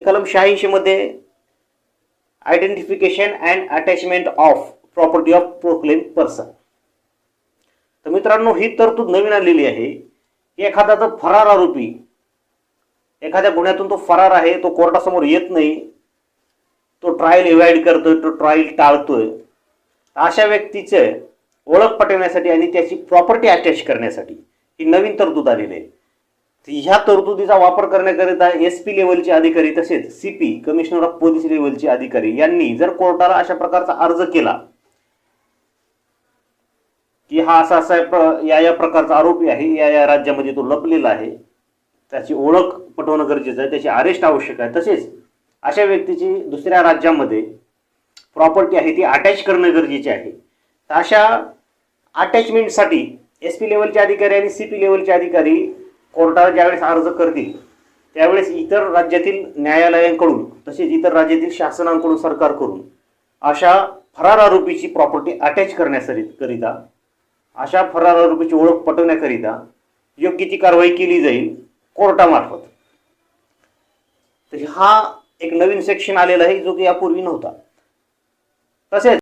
कलम 86 मध्ये identification and attachment of property of proclaim person. तर मित्रांनो, ही तरतूद नवीन आलेली आहे की एखादा जर फरार आरोपी एखाद्या गुन्ह्यातून तो फरार आहे, तो कोर्टासमोर येत नाही, तो ट्रायल इव्हाइड करतोय, तो ट्रायल टाळतोय, अशा व्यक्तीचे ओळख पटवण्यासाठी आणि त्याची प्रॉपर्टी अटॅच करण्यासाठी ही नवीन तरतूद आलेली आहे. ह्या तरतुदीचा वापर करण्याकरिता SP लेवलचे अधिकारी तसेच CP कमिशनर ऑफ पोलीस लेवलचे अधिकारी यांनी जर कोर्टाला अशा प्रकारचा अर्ज केला की हा असा या प्रकारचा आरोपी आहे, या राज्यामध्ये तो लपलेला आहे, त्याची ओळख पटवणं गरजेचं आहे, त्याची अरेस्ट आवश्यक आहे, तसेच अशा व्यक्तीची दुसऱ्या राज्यामध्ये प्रॉपर्टी आहे ती अटॅच करणं गरजेचे आहे. तर अशा अटॅचमेंटसाठी SP लेवलचे अधिकारी आणि CP लेवलचे अधिकारी कोर्टाला ज्यावेळेस अर्ज करतील त्यावेळेस इतर राज्यातील न्यायालयांकडून तसेच इतर राज्यातील शासनांकडून सरकारकडून अशा फरार आरोपीची प्रॉपर्टी अटॅच करण्याकरिता, अशा फरार आरोपीची ओळख पटवण्याकरिता योग्य ती कारवाई केली जाईल कोर्टामार्फत. तर हा एक नवीन सेक्शन आलेला आहे जो की यापूर्वी नव्हता. तसेच